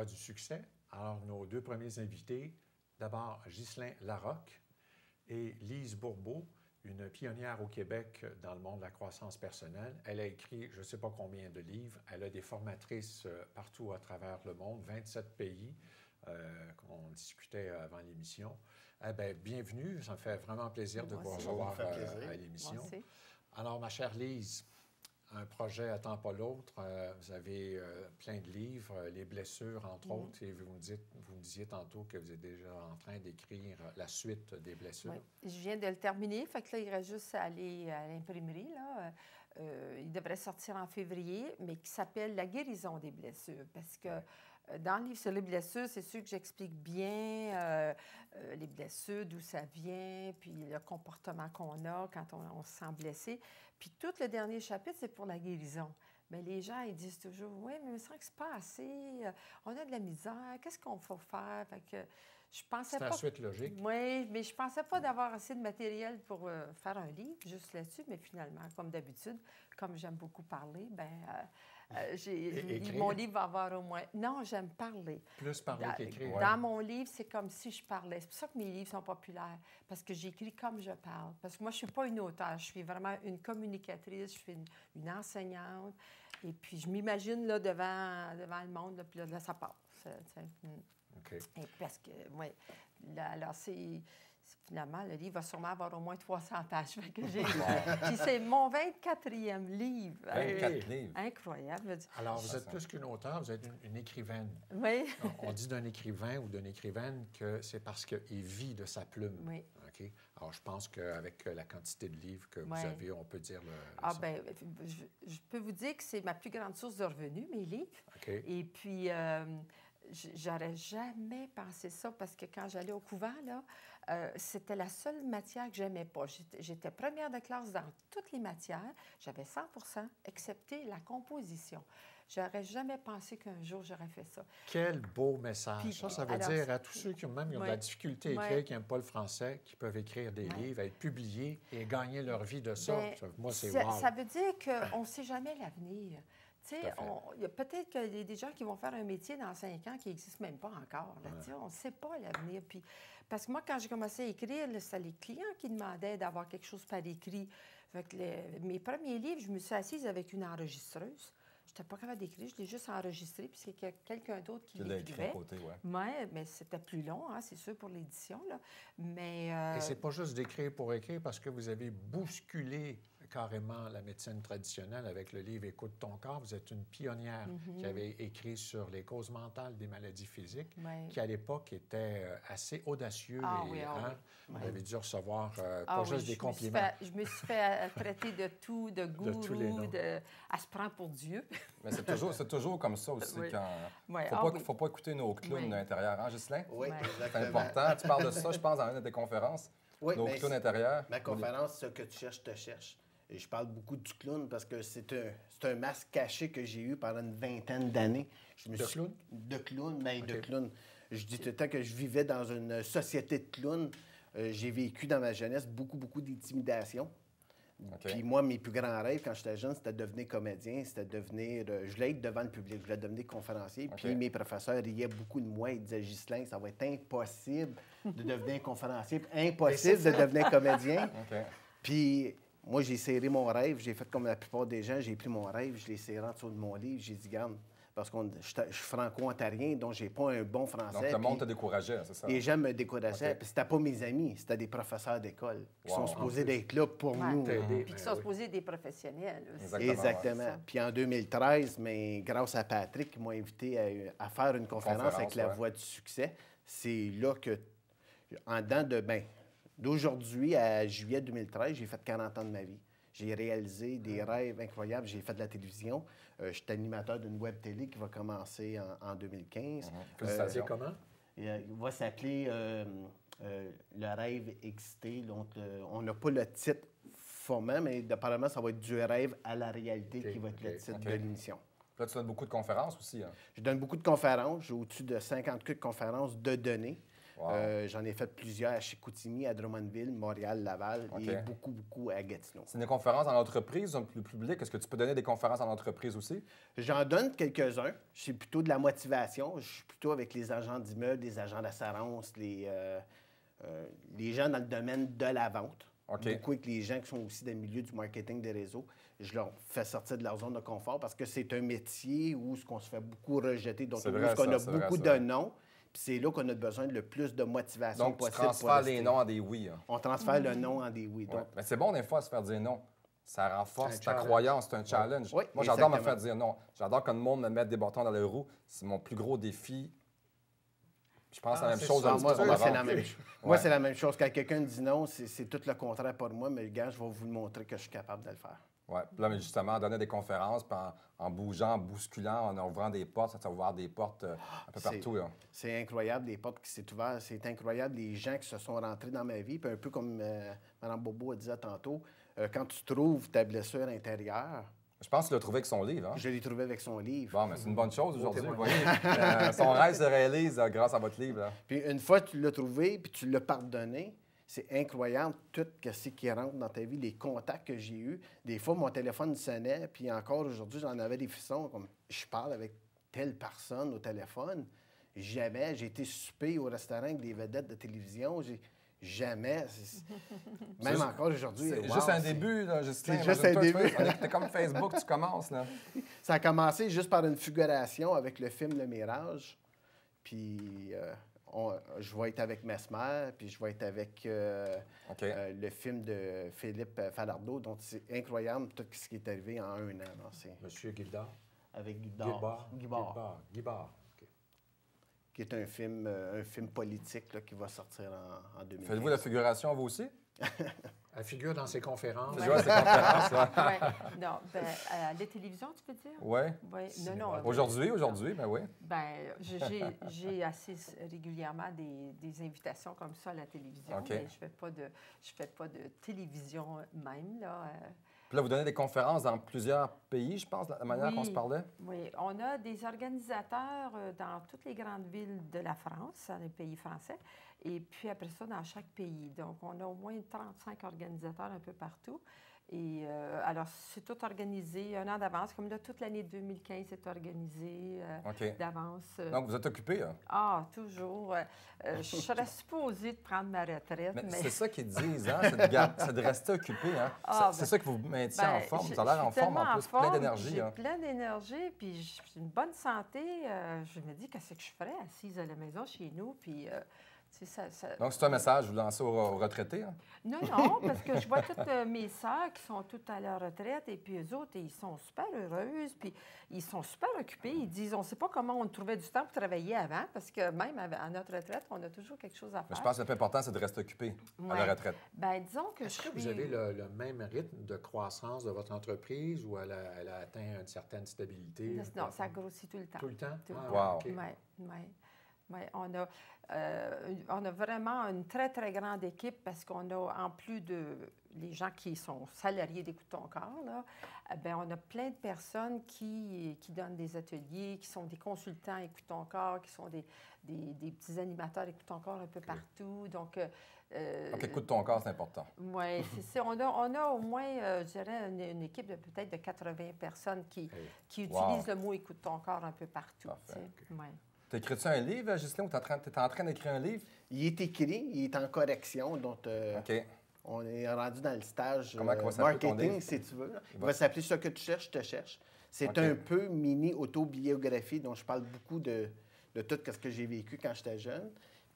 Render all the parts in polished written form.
du succès. Alors, nos deux premiers invités, d'abord Ghislain Larocque et Lise Bourbeau, une pionnière au Québec dans le monde de la croissance personnelle. Elle a écrit je ne sais pas combien de livres. Elle a des formatrices partout à travers le monde, 27 pays, qu'on discutait avant l'émission. Eh bien, bienvenue, ça me fait vraiment plaisir de vous recevoir à l'émission. Alors, ma chère Lise, un projet attend pas l'autre. Vous avez plein de livres, les blessures, entre autres, et vous me disiez tantôt que vous êtes déjà en train d'écrire la suite des blessures. Oui, je viens de le terminer, fait que là, il reste juste à aller à l'imprimerie, là. Il devrait sortir en février, mais qui s'appelle « La guérison des blessures », parce que dans le livre sur les blessures, c'est sûr que j'explique bien les blessures, d'où ça vient, puis le comportement qu'on a quand on se sent blessé. Puis tout le dernier chapitre, c'est pour la guérison. Mais les gens, ils disent toujours « Oui, mais il me semble que c'est pas assez, on a de la misère, qu'est-ce qu'on faut faire? » Fait que je pensais pas... C'est la suite logique. Oui, mais je pensais pas d'avoir assez de matériel pour faire un livre juste là-dessus, mais finalement, comme d'habitude, comme j'aime beaucoup parler, mon livre va avoir au moins... Non, j'aime parler. Plus parler qu'écrire. Dans mon livre, c'est comme si je parlais. C'est pour ça que mes livres sont populaires, parce que j'écris comme je parle. Parce que moi, je ne suis pas une auteure, je suis vraiment une communicatrice, je suis une enseignante. Et puis, je m'imagine là, devant le monde, là, puis là, ça passe. OK. Et parce que, oui, alors finalement, le livre va sûrement avoir au moins 300 pages. Puis c'est mon 24e livre. 24 livres. Incroyable. Alors, vous êtes plus qu'une auteure, vous êtes une écrivaine. Oui. On dit d'un écrivain ou d'une écrivaine que c'est parce qu'il vit de sa plume. Oui. OK? Alors, je pense qu'avec la quantité de livres que vous avez, on peut dire je peux vous dire que c'est ma plus grande source de revenus, mes livres. OK. Et puis... j'aurais jamais pensé ça parce que quand j'allais au couvent, là, c'était la seule matière que j'aimais pas. J'étais première de classe dans toutes les matières. J'avais 100 excepté la composition. J'aurais jamais pensé qu'un jour j'aurais fait ça. Quel beau message. Puis, ça veut dire à tous ceux qui ont de la difficulté à écrire, qui n'aiment pas le français, qui peuvent écrire des livres, être publiés et gagner leur vie de ça. Moi, c'est wow. Ça veut dire qu'on ne sait jamais l'avenir. Il y a peut-être qu'il y a des gens qui vont faire un métier dans 5 ans qui n'existe même pas encore. Là, on ne sait pas l'avenir. Puis, parce que moi, quand j'ai commencé à écrire, c'était les clients qui demandaient d'avoir quelque chose par écrit. Fait que mes premiers livres, je me suis assise avec une enregistreuse. Je n'étais pas capable d'écrire, je l'ai juste enregistré, puis c'est quelqu'un d'autre qui l'écrivait. Oui, mais c'était plus long, hein, c'est sûr, pour l'édition. Mais, Et c'est pas juste d'écrire pour écrire, parce que vous avez bousculé carrément la médecine traditionnelle avec le livre « Écoute ton corps ». Vous êtes une pionnière qui avait écrit sur les causes mentales des maladies physiques, qui, à l'époque, était assez audacieux. Vous avez dû recevoir pas juste des compliments. Je me suis fait traiter de tout, de gourou, elle se prend pour Dieu. Mais c'est toujours comme ça aussi. Il faut pas écouter nos clowns intérieurs. Hein, Ghislain? Oui, exactement. C'est important. Tu parles de ça, je pense, dans une de tes conférences. Oui, nos clowns intérieurs. Ma conférence, ce que tu cherches, te cherche. Et je parle beaucoup du clown parce que c'est un masque caché que j'ai eu pendant une vingtaine d'années. Clown? De clown, mais de clown. Je dis tout le temps que je vivais dans une société de clowns. J'ai vécu dans ma jeunesse beaucoup d'intimidation. Okay. Puis moi, mes plus grands rêves, quand j'étais jeune, c'était de devenir comédien, c'était de devenir... je voulais être devant le public, je voulais devenir conférencier. Okay. Puis mes professeurs riaient beaucoup de moi. Ils disaient « Ghislain, ça va être impossible de devenir conférencier, impossible de devenir comédien. Okay. » Puis moi, j'ai serré mon rêve. J'ai fait comme la plupart des gens. J'ai pris mon rêve, je l'ai serré en dessous de mon livre. J'ai dit « Garde, parce que je suis franco-ontarien, donc j'ai pas un bon français. » Donc le monde te décourageait, c'est ça? Les gens me décourageaient. Puis c'était pas mes amis, c'était des professeurs d'école qui sont supposés d'être là pour nous. Puis qui sont supposés être des professionnels aussi. Exactement. Puis en 2013, mais grâce à Patrick, qui m'a invité à faire une conférence avec La Voix du succès, c'est là que, en dedans d'aujourd'hui à juillet 2013, j'ai fait 40 ans de ma vie. J'ai réalisé des rêves incroyables. J'ai fait de la télévision. Je suis animateur d'une web télé qui va commencer en 2015. Félicitations. Comment? Il va s'appeler Le rêve excité. Donc, on n'a pas le titre formant, mais apparemment, ça va être du rêve à la réalité qui va être le titre de l'émission. Là, tu donnes beaucoup de conférences aussi. Hein? Je donne beaucoup de conférences. J'ai au-dessus de 50 conférences de données. Wow. J'en ai fait plusieurs à Chicoutimi, à Drummondville, Montréal, Laval et beaucoup à Gatineau. C'est des conférences en entreprise, le public. Est-ce que tu peux donner des conférences en entreprise aussi? J'en donne quelques-uns. C'est plutôt de la motivation. Je suis plutôt avec les agents d'immeubles, les agents d'assurance, les gens dans le domaine de la vente. Beaucoup avec les gens qui sont aussi dans le milieu du marketing des réseaux. Je leur fais sortir de leur zone de confort parce que c'est un métier où on se fait beaucoup rejeter. Donc, on a beaucoup de noms. Puis c'est là qu'on a besoin de le plus de motivation possible. Donc, tu transfères les noms en des oui. Hein. On transfère le nom en des oui. Ouais. Mais c'est bon des fois de se faire dire non. Ça renforce ta croyance, c'est un challenge. Oui, moi, j'adore me faire dire non. J'adore quand le monde me mette des bâtons dans les roues. C'est mon plus gros défi. Je pense la même chose. Moi, c'est la même chose. Quand quelqu'un dit non, c'est tout le contraire pour moi, mais gars, je vais vous le montrer que je suis capable de le faire. Oui. Là, mais justement, donner des conférences, puis en bougeant, en bousculant, en ouvrant des portes, ça va ouvrir des portes un peu partout. Là. C'est incroyable, les portes qui s'est ouvertes. C'est incroyable, les gens qui se sont rentrés dans ma vie. Puis un peu comme Mme Bobo a dit tantôt, quand tu trouves ta blessure intérieure. Je pense que tu l'as trouvé avec son livre. Hein? Je l'ai trouvé avec son livre. Bon, mais c'est une bonne chose aujourd'hui. Vous voyez, son rêve se réalise grâce à votre livre. Là. Puis une fois que tu l'as trouvé, puis tu l'as pardonné, c'est incroyable tout ce qui rentre dans ta vie, les contacts que j'ai eus. Des fois, mon téléphone sonnait, puis encore aujourd'hui, j'en avais des frissons, comme je parle avec telle personne au téléphone. Jamais. J'ai été souper au restaurant avec des vedettes de télévision. Jamais. Même encore aujourd'hui. C'est juste un début, là, Justin. C'est juste un début. C'est comme Facebook, tu commences, là. Ça a commencé juste par une figuration avec le film Le Mirage. Puis je vais être avec Mesmer, puis je vais être avec le film de Philippe Falardeau. Donc, c'est incroyable tout ce qui est arrivé en un an. Non, Monsieur Guildard? Avec Guibard. Guibard. Qui est un film politique là, qui va sortir en 2015. Faites-vous la figuration, vous aussi? Elle figure dans ses conférences. Ouais. Figure dans ses conférences, ouais. Non, les télévisions, tu peux dire? Oui. Ouais. Non. Aujourd'hui, ben oui. Ben, j'ai assez régulièrement des invitations comme ça à la télévision, mais je fais pas de télévision même, là. Puis là, vous donnez des conférences dans plusieurs pays, je pense, de la manière qu'on se parlait? Oui, on a des organisateurs dans toutes les grandes villes de la France, dans les pays français, et puis après ça, dans chaque pays. Donc, on a au moins 35 organisateurs un peu partout. Et alors, c'est tout organisé un an d'avance. Comme là, toute l'année 2015 est organisée d'avance. Donc, vous êtes occupé, hein? Ah, toujours. Je serais supposée de prendre ma retraite. Mais... c'est ça qu'ils disent, hein? C'est de rester occupé, hein? C'est ça qui vous maintient en forme. Vous avez l'air en forme, en plus, plein d'énergie. J'ai plein d'énergie, puis j'ai une bonne santé. Je me dis, qu'est-ce que je ferais assise à la maison chez nous, puis... Donc, c'est un message que vous lancez aux retraités? Hein? Non, parce que je vois toutes mes sœurs qui sont toutes à leur retraite et puis eux autres, ils sont super heureuses, puis ils sont super occupés. Ils disent, on ne sait pas comment on trouvait du temps pour travailler avant, parce que même à notre retraite, on a toujours quelque chose à faire. Mais je pense que le plus important, c'est de rester occupé à la retraite. Bien, disons que Est-ce que vous avez le même rythme de croissance de votre entreprise ou elle a atteint une certaine stabilité? Non, ça grossit tout le temps. Tout le temps? Wow. Okay. Oui, on a vraiment une très, très grande équipe parce qu'on a, en plus de les gens qui sont salariés d'Écoute ton corps, là, on a plein de personnes qui donnent des ateliers, qui sont des consultants Écoute ton corps, qui sont des petits animateurs Écoute ton corps un peu partout. Donc, Écoute ton corps, c'est important. Oui, c'est ça. On a au moins, je dirais, une équipe de peut-être de 80 personnes qui utilisent le mot Écoute ton corps un peu partout. T'as écrit-tu un livre, Ghislain, ou tu es en train d'écrire un livre? Il est écrit, il est en correction, donc on est rendu dans le stage marketing, si tu veux. Il va s'appeler « Ce que tu cherches, je te cherche ». C'est un peu mini-autobiographie dont je parle beaucoup de tout ce que j'ai vécu quand j'étais jeune.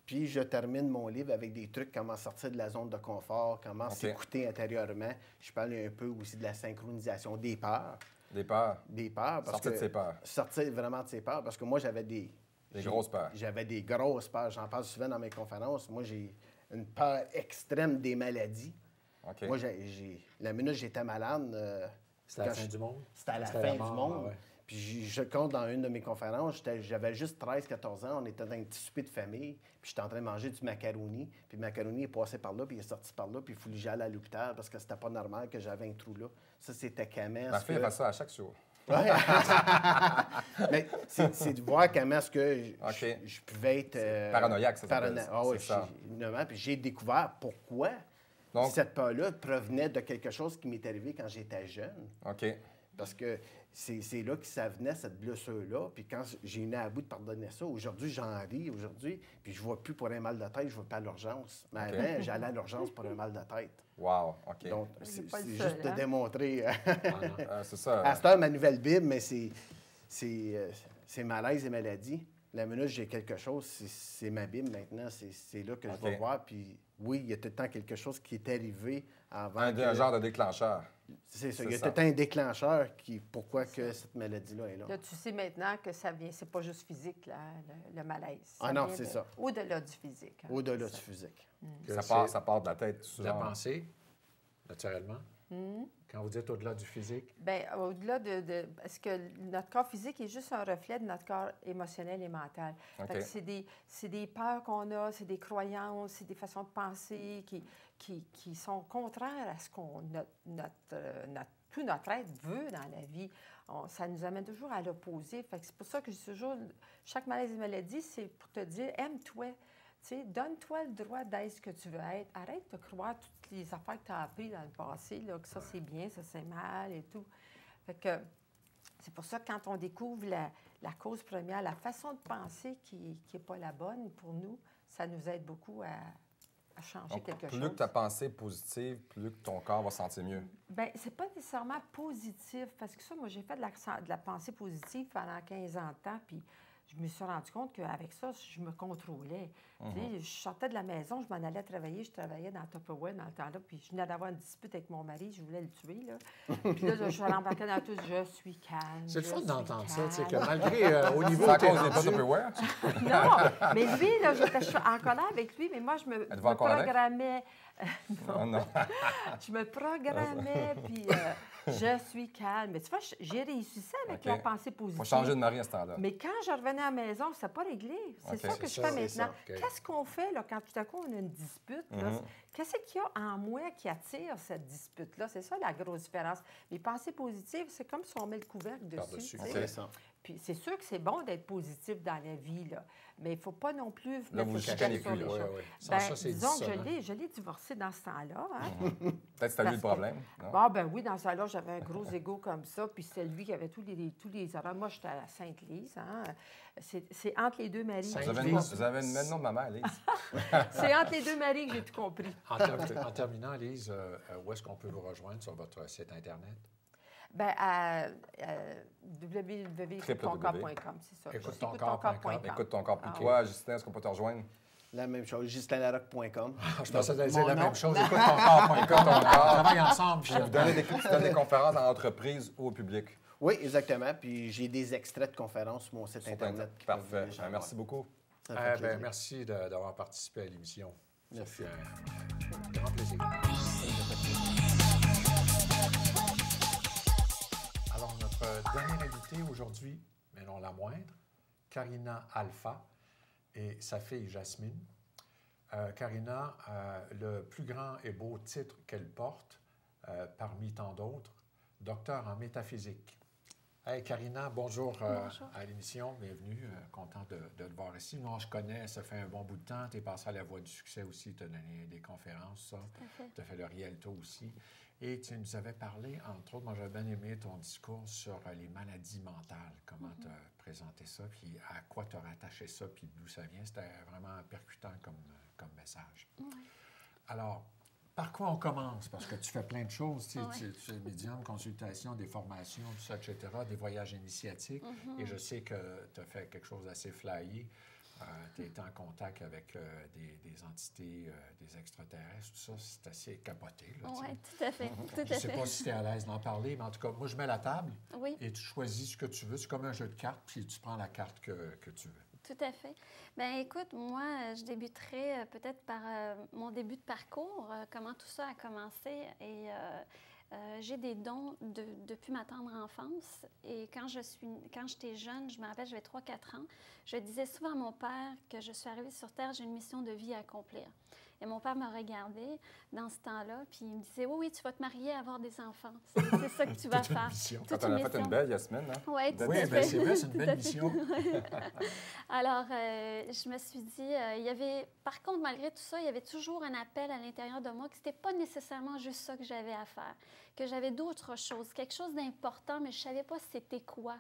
Puis je termine mon livre avec des trucs, comment sortir de la zone de confort, comment s'écouter intérieurement. Je parle un peu aussi de la synchronisation des peurs. Des peurs? Des peurs. Sortir de ses peurs. Sortir vraiment de ses peurs, parce que moi, j'avais des grosses peurs. J'avais des grosses peurs. J'en parle souvent dans mes conférences. Moi, j'ai une peur extrême des maladies. Moi, la minute où j'étais malade... c'était à la fin du monde? C'était à la fin du monde. Puis je compte dans une de mes conférences, j'avais juste 13-14 ans. On était dans un petit souper de famille. Puis j'étais en train de manger du macaroni. Puis le macaroni est passé par là, puis il est sorti par là. Puis il faut que j'aille à l'hôpital parce que c'était pas normal que j'avais un trou là. Ça, c'était Camès. Ma fille fait ça à chaque jour. Ouais. Mais c'est de voir comment est-ce que OK. je pouvais être... Paranoïaque, ça s'appelle. Ah oui, C'est ça. puis j'ai découvert pourquoi Donc, cette peur-là provenait de quelque chose qui m'est arrivé quand j'étais jeune. OK. Parce que c'est là que ça venait, cette blessure-là. Puis quand j'ai eu à bout de pardonner ça, aujourd'hui, j'en ris, puis je ne vois plus pour un mal de tête, je ne vais pas à l'urgence. Mais OK. avant, j'allais à l'urgence pour un mal de tête. Wow, OK. Donc, C'est c'est pas le seul, juste de hein? démontrer... C'est ça. À cette heure, ma nouvelle Bible, mais c'est malaise et maladie. La minute j'ai quelque chose, c'est ma Bible maintenant. C'est là que je vais OK. voir. Puis oui, il y a tout le temps quelque chose qui est arrivé avant. Un genre de déclencheur. C'est ça. c'est Il y a ça. tout le temps un déclencheur pourquoi que cette maladie-là est là. Là, tu sais maintenant que ça vient, c'est pas juste physique, là, le malaise. Ah non, vient c'est ça. Au-delà du physique. hein. Au-delà C'est du ça. physique. Que Ça part de la tête. la genre. pensée, naturellement. Quand vous dites au-delà du physique, Bien, au-delà parce que notre corps physique est juste un reflet de notre corps émotionnel et mental. OK. Fait que c'est des peurs qu'on a, c'est des croyances, c'est des façons de penser qui sont contraires à ce qu'on tout notre être veut dans la vie. Ça nous amène toujours à l'opposé. Fait que c'est pour ça que je dis toujours, chaque malaise et maladie, c'est pour te dire, aime-toi. Tu sais, donne-toi le droit d'être ce que tu veux être. Arrête de croire toutes les affaires que tu as apprises dans le passé, là, que ça c'est bien, ça c'est mal et tout. Fait que c'est pour ça que quand on découvre la cause première, la façon de penser qui n'est pas la bonne pour nous, ça nous aide beaucoup à changer Donc, quelque plus chose. que ta pensée est positive, plus que ton corps va se sentir mieux. Bien, c'est pas nécessairement positif, parce que ça, moi, j'ai fait de la pensée positive pendant 15 ans de temps, puis je me suis rendu compte qu'avec ça, je me contrôlais. Tu sais, je sortais de la maison, je m'en allais travailler, je travaillais dans Tupperware dans le temps-là, puis je venais d'avoir une dispute avec mon mari, je voulais le tuer, là. Puis là, je suis embarquée dans tout, je suis calme. c'est le fun je d'entendre suis ça, tu sais, que calme. malgré au niveau C'est à où t'es cause des pas rendu, Tupperware? Non, mais lui, là, j'étais en colère avec lui, mais moi, je me Êtes-vous en colère avec? programmais. Oh non. Je me programmais, puis je suis calme. Mais tu vois, j'ai réussi ça avec OK. la pensée positive. Faut changer de mari à ce temps-là. Mais quand je revenais à la maison, c'est pas réglé. C'est OK. ça que je C'est fais ça, c'est maintenant. ça. OK. Qu'est-ce qu'on fait là, quand tout à coup on a une dispute? Là? Qu'est-ce qu'il y a en moi qui attire cette dispute-là? C'est ça la grosse différence. Les pensées positives, c'est comme si on met le couvercle dessus. Par-dessus. tu sais. C'est ça. Puis c'est sûr que c'est bon d'être positif dans la vie, là. Mais il ne faut pas non plus Là, mettre vous le chicanez couvercle sur plus, les là. choses. Oui, oui. Sans Ben, ça, c'est disons que dissonant. je l'ai divorcé dans ce temps-là. Hein? Peut-être que c'était lui le problème. Non? Ah, ben oui, dans ce temps-là, j'avais un gros ego comme ça, puis c'est lui qui avait tous les horaires. Moi, j'étais à Sainte-Lise. Hein? C'est entre les deux maris. Sainte-Lise. Vous avez le même nom de ma mère, Lise. C'est entre les deux maris que j'ai tout compris. En terminant, Lise, où est-ce qu'on peut vous rejoindre sur votre site Internet? Bien, à www.écoute-ton-corps.com, c'est ça. Écoute-ton-corps.com. Écoute ton corps. Puis Ah toi, Justin, est-ce qu'on peut te rejoindre? La même chose, justinlarocque.com. Je pensais que dire Mon la nom. même chose. Écoute ton corps. Écoute ton corps. On travaille ensemble. Puis tu donnes des conférences en entreprise ou au public. Oui, exactement. Puis j'ai des extraits de conférences sur mon site Internet. qui peuvent Parfait. les gens Merci voir. beaucoup. Ça me fait plaisir. Merci d'avoir participé à l'émission. Ça Merci. fait un grand plaisir. Alors, notre dernière invitée aujourd'hui, mais non la moindre, Karina Alpha et sa fille Jasmine. Karina, le plus grand et beau titre qu'elle porte, parmi tant d'autres, docteur en métaphysique. Hey Karina, bonjour, Bonjour. à l'émission, bienvenue, content de te voir ici. Moi, je connais, ça fait un bon bout de temps, tu es passé à la Voie du succès aussi, tu as donné des conférences, ça. Tout à fait. Tu as fait le Rialto aussi. Et tu nous avais parlé, entre autres, moi j'avais bien aimé ton discours sur les maladies mentales, comment tu as présenté ça, puis à quoi tu as rattaché ça, puis d'où ça vient. C'était vraiment percutant comme message. Ouais. Alors, par quoi on commence? Parce que tu fais plein de choses, tu sais, Ouais. tu fais médium, consultation, des formations, tout ça, etc., des voyages initiatiques. Et je sais que tu as fait quelque chose d'assez flyé. Tu es en contact avec des entités, des extraterrestres, tout ça, c'est assez capoté. Là, tu sais. Oui, tout à fait. Tout Je à ne sais fait. pas si tu es à l'aise d'en parler, mais en tout cas, moi, je mets la table Oui, et tu choisis ce que tu veux. C'est comme un jeu de cartes, puis tu prends la carte que tu veux. tout à fait. Bien, écoute, moi, je débuterai peut-être par mon début de parcours, comment tout ça a commencé. Et j'ai des dons depuis ma tendre enfance. Et quand j'étais jeune, je me rappelle, j'avais 3-4 ans, je disais souvent à mon père que je suis arrivée sur Terre, j'ai une mission de vie à accomplir. Et mon père me regardait dans ce temps-là, puis il me disait, oui, oui, tu vas te marier, avoir des enfants. C'est ça que tu vas faire. Mission. Quand on a fait une belle, Yasmine, hein? Ouais, tout Oui, à bien, fait. c'est vrai, c'est une Tout belle à fait. mission. Alors, je me suis dit, il y avait, par contre, malgré tout ça, il y avait toujours un appel à l'intérieur de moi que c'était pas nécessairement juste ça que j'avais à faire, que j'avais d'autres choses, quelque chose d'important, mais je savais pas c'était quoi.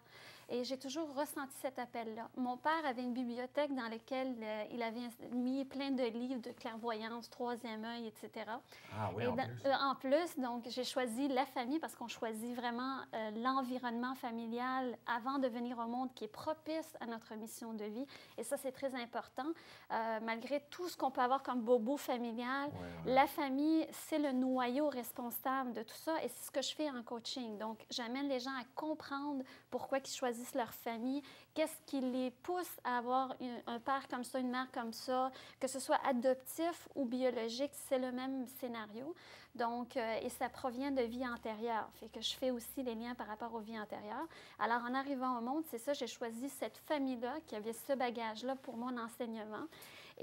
Et j'ai toujours ressenti cet appel-là. Mon père avait une bibliothèque dans laquelle il avait mis plein de livres de clairvoyance, troisième œil, etc. Ah oui, Et en plus. en plus, donc, j'ai choisi la famille parce qu'on choisit vraiment l'environnement familial avant de venir au monde qui est propice à notre mission de vie. Et ça, c'est très important. Malgré tout ce qu'on peut avoir comme bobo familial, la famille, c'est le noyau responsable de tout ça. Et c'est ce que je fais en coaching. Donc, j'amène les gens à comprendre pourquoi ils choisissent leur famille, qu'est-ce qui les pousse à avoir un père comme ça, une mère comme ça, que ce soit adoptif ou biologique, c'est le même scénario. Donc, et ça provient de vies antérieures. Fait que je fais aussi les liens par rapport aux vies antérieures. Alors, en arrivant au monde, c'est ça, j'ai choisi cette famille-là qui avait ce bagage-là pour mon enseignement.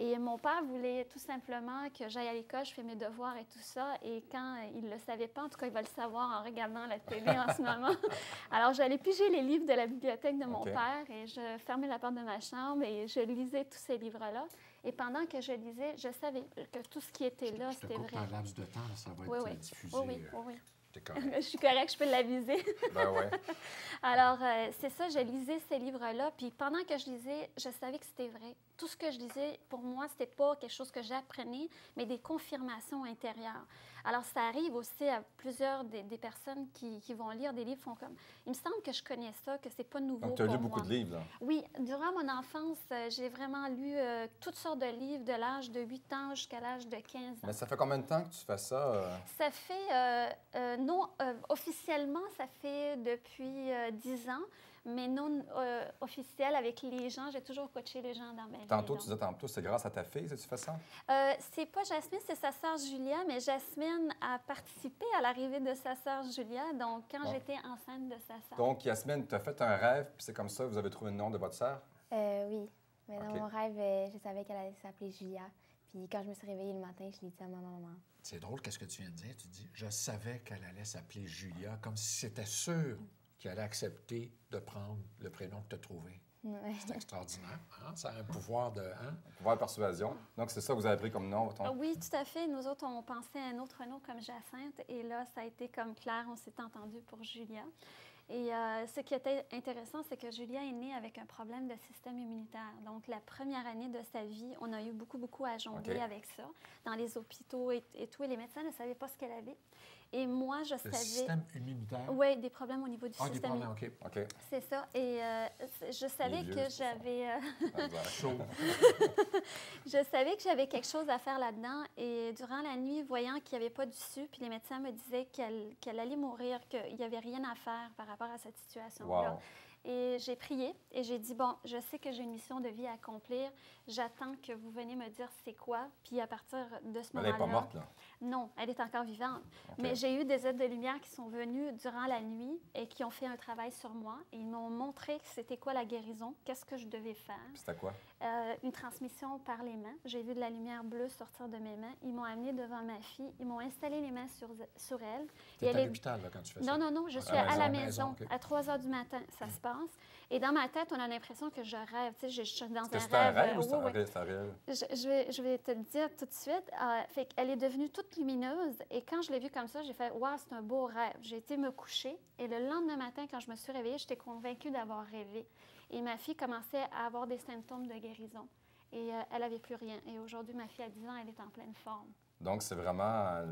Et mon père voulait tout simplement que j'aille à l'école, je fais mes devoirs et tout ça. Et quand il ne le savait pas, en tout cas, il va le savoir en regardant la télé en ce moment. Alors, j'allais piger les livres de la bibliothèque de mon père et je fermais la porte de ma chambre et je lisais tous ces livres-là. Et pendant que je lisais, je savais que tout ce qui était là, c'était vrai. Je te coupe un laps de temps, ça va Oui, être oui. diffusé. Oui, oui, oui. T'es correct. Je suis correcte, je peux l'aviser. Ben ouais. Alors, c'est ça, je lisais ces livres-là, puis pendant que je lisais, je savais que c'était vrai. Tout ce que je lisais, pour moi, c'était pas quelque chose que j'apprenais, mais des confirmations intérieures. Alors, ça arrive aussi à plusieurs des personnes qui vont lire des livres, font comme, il me semble que je connais ça, que c'est pas nouveau pour moi. Donc, tu as lu beaucoup de livres, là. Oui, durant mon enfance, j'ai vraiment lu toutes sortes de livres de l'âge de 8 ans jusqu'à l'âge de 15 ans. Mais ça fait combien de temps que tu fais ça? Ça fait, non, officiellement, ça fait depuis 10 ans, mais non officiel avec les gens. J'ai toujours coaché les gens dans ma vie. Tantôt, donc. tu disais tantôt, c'est grâce à ta fille que tu fais ça? C'est pas Jasmine, c'est sa sœur Julia, mais Jasmine a participé à l'arrivée de sa sœur Julia, donc quand j'étais enceinte de sa sœur. Donc, Yasmine, tu as fait un rêve, puis c'est comme ça que vous avez trouvé le nom de votre sœur? Oui. Mais dans OK. mon rêve, je savais qu'elle allait s'appeler Julia. Puis quand je me suis réveillée le matin, je l'ai dit à ma maman. C'est drôle, qu'est-ce que tu viens de dire? Tu dis, je savais qu'elle allait s'appeler Julia, comme si c'était sûr qu'elle allait accepter de prendre le prénom que tu as trouvé. Ouais. C'est extraordinaire. Hein? Ça a un pouvoir de... Hein? Pouvoir de persuasion. Donc, c'est ça que vous avez pris comme nom, votre nom? Oui, tout à fait. Nous autres, on pensait à un autre nom comme Jacinthe, et là, ça a été comme clair, on s'est entendu pour Julia. Et ce qui était intéressant, c'est que Julia est née avec un problème de système immunitaire. Donc, la première année de sa vie, on a eu beaucoup à jongler avec ça, dans les hôpitaux et tout. Et les médecins ne savaient pas ce qu'elle avait. Et moi, je savais... Le système immunitaire? Oui, des problèmes au niveau du Ah, des système problèmes, OK. OK. C'est ça. Et je savais vieux, que c'est ça. j'avais... Chaud. Je savais que j'avais quelque chose à faire là-dedans. Et durant la nuit, voyant qu'il n'y avait pas d'issue, puis les médecins me disaient qu'elle allait mourir, qu'il n'y avait rien à faire par rapport à cette situation-là. Wow. Et j'ai prié et j'ai dit, bon, je sais que j'ai une mission de vie à accomplir. J'attends que vous veniez me dire c'est quoi. Puis à partir de ce Elle moment-là... n'est pas morte, là. Non, elle est encore vivante. OK. Mais j'ai eu des aides de lumière qui sont venus durant la nuit et qui ont fait un travail sur moi. Et ils m'ont montré c'était quoi la guérison, qu'est-ce que je devais faire. Puis c'était quoi? Une transmission par les mains. J'ai vu de la lumière bleue sortir de mes mains. Ils m'ont amenée devant ma fille. Ils m'ont installé les mains sur elle. Tu es à l'hôpital là, quand tu fais ça? Non, je suis la à la maison, maison. OK. À 3 heures du matin, ça se passe. Et dans ma tête, on a l'impression que je rêve. Tu sais, je suis dans Est-ce que un c'était un rêve ou oui, c'était oui. c'était réel? Je vais te le dire tout de suite. Fait qu'elle est devenue toute lumineuse. Et quand je l'ai vue comme ça, j'ai fait « Wow, c'est un beau rêve ». J'ai été me coucher. Et le lendemain matin, quand je me suis réveillée, j'étais convaincue d'avoir rêvé. Et ma fille commençait à avoir des symptômes de guérison. Et elle n'avait plus rien. Et aujourd'hui, ma fille a 10 ans, elle est en pleine forme. Donc, c'est vraiment...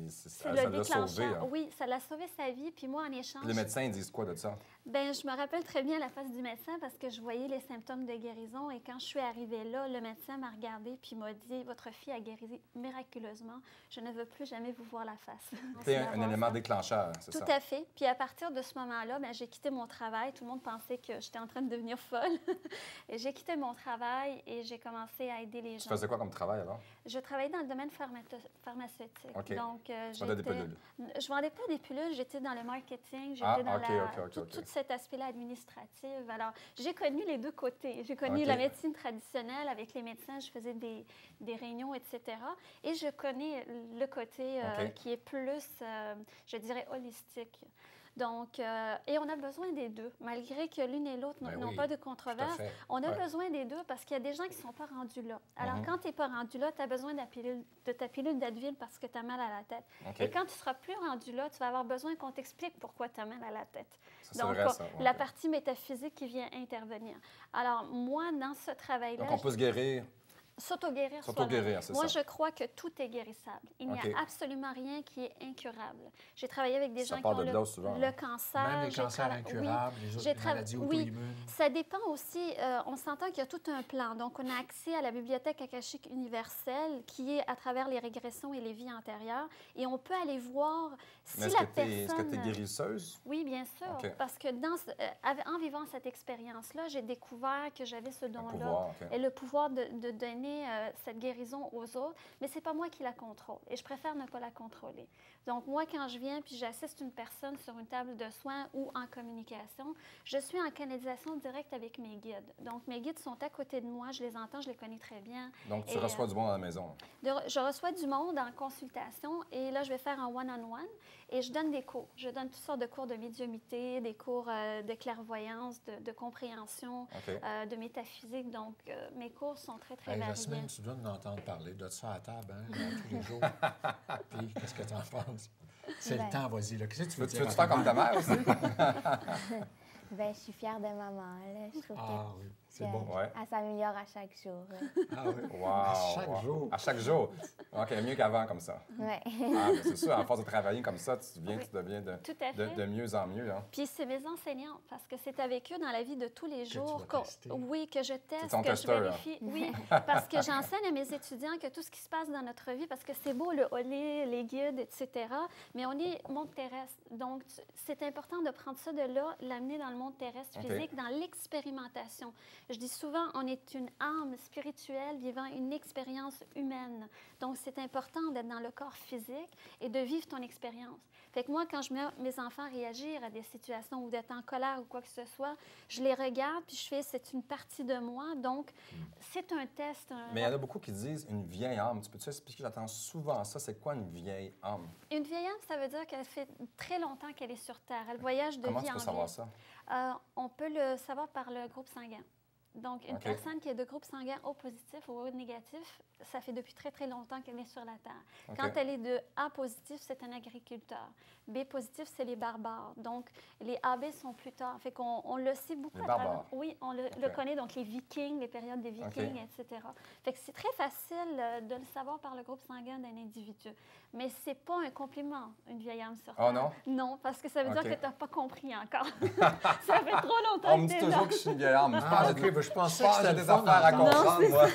C'est ça le l'a sauvé, déclencheur. hein. Oui, ça l'a sauvé sa vie. Puis moi, en échange... Puis les médecins, ils disent quoi de ça? Bien, je me rappelle très bien la face du médecin parce que je voyais les symptômes de guérison. Et quand je suis arrivée là, le médecin m'a regardée puis m'a dit « Votre fille a guéri miraculeusement. Je ne veux plus jamais vous voir la face. » C'est un élément déclencheur, c'est ça? Tout à fait. Puis à partir de ce moment-là, bien, j'ai quitté mon travail. Tout le monde pensait que j'étais en train de devenir folle. Et j'ai quitté mon travail et j'ai commencé à aider les gens. Tu faisais quoi comme travail, alors? Je travaillais dans le domaine pharmaceutique. OK. Donc, Tu vendais des pilules. je vendais pas des pilules, j'étais dans le marketing, j'étais Ah, dans OK. tout cet aspect-là administratif. Alors, j'ai connu les deux côtés. J'ai connu OK. la médecine traditionnelle avec les médecins, je faisais des réunions, etc. Et je connais le côté OK. qui est plus, je dirais, holistique. Donc, et on a besoin des deux, malgré que l'une et l'autre Ben n'ont oui, pas de tout à controverse. fait. On a Ouais. besoin des deux parce qu'il y a des gens qui ne sont pas rendus là. Alors, Mhm. quand tu n'es pas rendu là, tu as besoin de ta pilule d'Advil parce que tu as mal à la tête. OK. Et quand tu seras plus rendu là, tu vas avoir besoin qu'on t'explique pourquoi tu as mal à la tête. Ça, c'est Donc, vrai, ça. la partie métaphysique qui vient intervenir. Alors, moi, dans ce travail-là, Donc, on peut se guérir. s'auto-guérir S'auto-guérir, soi-même. c'est Moi, ça. je crois que tout est guérissable. Il n'y OK. a absolument rien qui est incurable. J'ai travaillé avec des Ça gens part qui ont de là, souvent, le hein. cancer. Même les j'ai cancers trava- incurables, les j'ai autres maladies oui. auto-immunes. Ça dépend aussi, on s'entend qu'il y a tout un plan. Donc, on a accès à la bibliothèque akashique universelle qui est à travers les régressions et les vies antérieures. Et on peut aller voir si Mais est-ce la que tu es personne... guérisseuse? Oui, bien sûr. OK. Parce que en vivant cette expérience-là, j'ai découvert que j'avais ce Un don-là pouvoir, OK. et le pouvoir de donner cette guérison aux autres, mais ce n'est pas moi qui la contrôle et je préfère ne pas la contrôler. Donc, moi, quand je viens puis j'assiste une personne sur une table de soins ou en communication, je suis en canalisation directe avec mes guides. Donc, mes guides sont à côté de moi, je les entends, je les connais très bien. Donc, tu Et, reçois du monde à la maison. Je reçois du monde en consultation et là, je vais faire un one-on-one et je donne des cours. Je donne toutes sortes de cours de médiumnité, des cours de clairvoyance, de compréhension, OK. de métaphysique. Donc, mes cours sont très, très Hey, variés. Jasmine, tu dois nous entendre parler de ça à table, hein, tous les jours. Puis, qu'est-ce que tu en penses? C'est Ben. le temps, vas-y. Là. Qu'est-ce que tu veux Tu dire? veux à faire ta comme ta mère? mère aussi? Ben, je suis fière de maman. Là. Je trouve Ah oui, c'est que- bon. Ouais. qu'elle s'améliore à chaque jour. Ah oui. Wow! À chaque wow. jour. À chaque jour. OK, mieux qu'avant, comme ça. Ouais. Ah, mais c'est sûr, à force de travailler comme ça, tu Oui. deviens Tout à fait. de mieux en mieux. Hein. Puis c'est mes enseignants, parce que c'est avec eux dans la vie de tous les tu jours vas tester. oui, que je teste, ton que je testeur, là. vérifie. Oui, parce que j'enseigne à mes étudiants que tout ce qui se passe dans notre vie, parce que c'est beau le holé, les guides, etc., mais on est monde terrestre. Donc, c'est important de prendre ça de là, l'amener dans le monde terrestre OK. physique, dans l'expérimentation. Je dis souvent, on est une âme spirituelle vivant une expérience humaine. Donc, c'est important d'être dans le corps physique et de vivre ton expérience. Fait que moi, quand je mets mes enfants réagir à des situations ou d'être en colère ou quoi que ce soit, je les regarde puis je fais, c'est une partie de moi. Donc, c'est un test. Mais il y en a beaucoup qui disent une vieille âme. Tu peux-tu expliquer? J'entends souvent ça. C'est quoi une vieille âme? Une vieille âme, ça veut dire qu'elle fait très longtemps qu'elle est sur Terre. Elle voyage de Comment vie tu en peux savoir vie. ça? On peut le savoir par le groupe sanguin. Donc, une OK. personne qui est de groupe sanguin O positif ou O négatif, ça fait depuis très, très longtemps qu'elle est sur la Terre. OK. Quand elle est de A positif, c'est un agriculteur. B positif, c'est les barbares. Donc, les AB sont plus tard. Fait qu'on on le sait beaucoup. Les à travers- barbares. Oui, on le OK. connaît. Donc, les Vikings, les périodes des Vikings, etc. Fait que c'est très facile de le savoir par le groupe sanguin d'un individu. Mais c'est pas un compliment, une vieille âme sur Terre. Oh non? Non, parce que ça veut OK. dire que tu n'as pas compris encore. Ça fait trop longtemps On que me dit t'es toujours là. que je suis une vieille âme. Ah, OK, ben, je pense Je pense que que j'ai des affaires à comprendre, moi.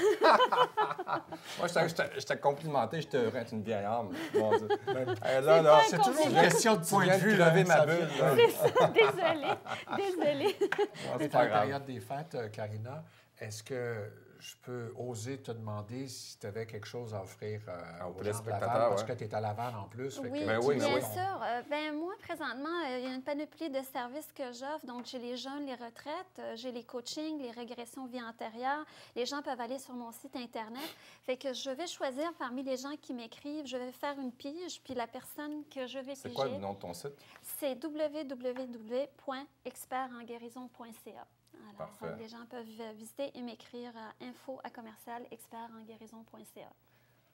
Moi, je t'ai complimenté, je te heureux, être une vieille âme. Mon Dieu. Là, C'est toujours une tu viens- question de tu point de viens vue. crever là, ma ça bulle. vient- là. C'est ça, désolée, désolée. Non, On c'est est pas en grave. période des fêtes, Karina. Est-ce que je peux oser te demander si tu avais quelque chose à offrir Aux aux gens de téléspectateurs, Laval? Parce ouais. que tu es à Laval en plus. fait Oui, que Ben tu oui, sais, ben bien oui. sûr. Moi, présentement, il y a une panoplie de services que j'offre. Donc, j'ai les jeunes, les retraites, j'ai les coachings, les régressions vie antérieure. Les gens peuvent aller sur mon site Internet. Fait que je vais choisir parmi les gens qui m'écrivent, je vais faire une pige, puis la personne que je vais C'est piger, quoi le nom de ton site? c'est www.expertenguérison.ca. Alors, Parfait. les gens peuvent visiter et m'écrire à info@expertenguérison.ca.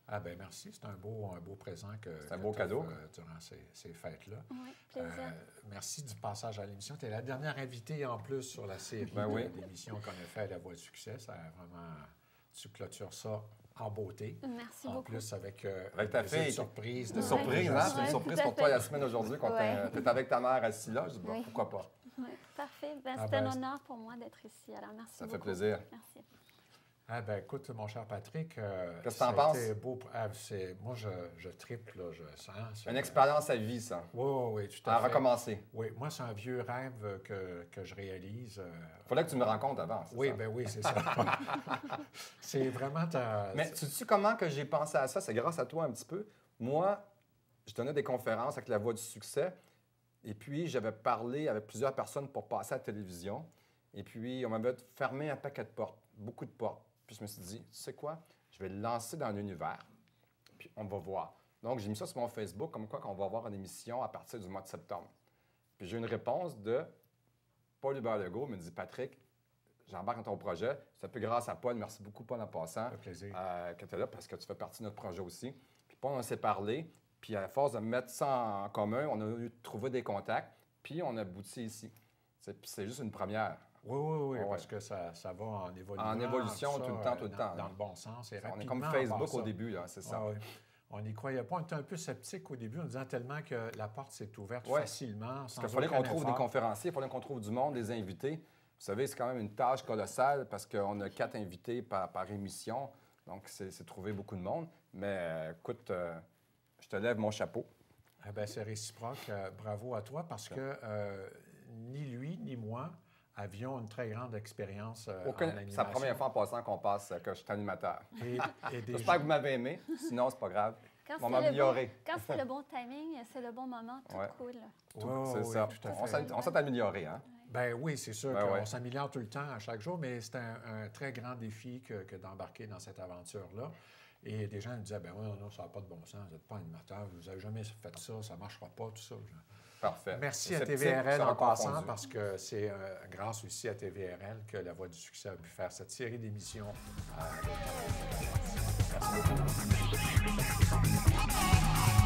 Ah ben merci, c'est un beau présent que C'est un que beau tu cadeau. offres, durant ces fêtes-là. Oui, plaisir. Merci du passage à l'émission. Tu es la dernière invitée en plus sur la série Ben oui. d'émissions qu'on a fait à La Voix du succès. Ça a vraiment, tu clôtures ça en beauté. Merci En beaucoup. plus, avec ta des fille. surprises. Une de- surprise, de hein? Jasmine. C'est une Ouais, surprise tout à pour toi, fait. Yasmine, aujourd'hui, quand Ouais. tu es avec ta mère assise là. Je dis, bon, Oui. pourquoi pas? Oui, parfait. Ah C'est ben, un honneur pour moi d'être ici. Alors, merci Ça beaucoup. fait plaisir. Merci. Ah ben écoute, mon cher Patrick, qu'est-ce que tu en penses? Beau. Moi, je triple, là, je sens. Une expérience à vie, ça. Oui, tout à À fait. recommencer. Oui, moi, c'est un vieux rêve que je réalise. Il fallait que tu me rencontres avant, c'est ça? Ben oui, c'est ça. C'est vraiment ta... Mais tu sais comment que j'ai pensé à ça? C'est grâce à toi un petit peu. Moi, je donnais des conférences avec La Voix du succès. Et puis, j'avais parlé avec plusieurs personnes pour passer à la télévision. Et puis, on m'avait fermé un paquet de portes, beaucoup de portes. Puis, je me suis dit, tu sais quoi? Je vais le lancer dans l'univers. Puis, on va voir. Donc, j'ai mis ça sur mon Facebook, comme quoi qu'on va avoir une émission à partir du mois de septembre. Puis, j'ai eu une réponse de Paul Hubert-Legault. Il me dit, Patrick, j'embarque dans ton projet. C'est un peu grâce à Paul. Merci beaucoup, Paul, en passant. Ça fait plaisir. Que tu es là, parce que tu fais partie de notre projet aussi. Puis, Paul, on s'est parlé. Puis, à force de mettre ça en commun, on a eu trouvé des contacts. Puis, on a abouti ici. C'est juste une première. Oui, parce que ça va en évolution. En évolution tout le temps. Dans le bon sens. On est comme Facebook au début, là, c'est ça. Oui. On n'y croyait pas. On était un peu sceptique au début en disant tellement que la porte s'est ouverte Ouais. facilement. Parce qu'il fallait qu'on trouve des conférenciers, il fallait qu'on trouve du monde, des invités. Vous savez, c'est quand même une tâche colossale parce qu'on a 4 invités par émission. Donc, c'est trouver beaucoup de monde. Mais écoute, je te lève mon chapeau. Eh bien, c'est réciproque. Bravo à toi parce que ni lui ni moi avions une très grande expérience en animation. C'est la première fois en passant qu'on passe que je suis animateur. Et des J'espère que vous m'avez aimé. Sinon, c'est pas grave. Quand On va m'améliorer. Quand c'est le bon timing, c'est le bon moment, tout cool. C'est ça. Tout à fait. On s'est amélioré, hein? Ben oui, c'est sûr Ben qu'on ouais. s'améliore tout le temps, à chaque jour, mais c'est un très grand défi que d'embarquer dans cette aventure-là. Et des gens me disaient, ben oui, non, ça n'a pas de bon sens, vous n'êtes pas animateur, vous n'avez jamais fait ça, ça ne marchera pas, tout ça. Parfait. Merci à C'est TVRL petit, en passant, confondu. parce que c'est grâce aussi à TVRL que La Voix du succès a pu faire cette série d'émissions. Merci beaucoup.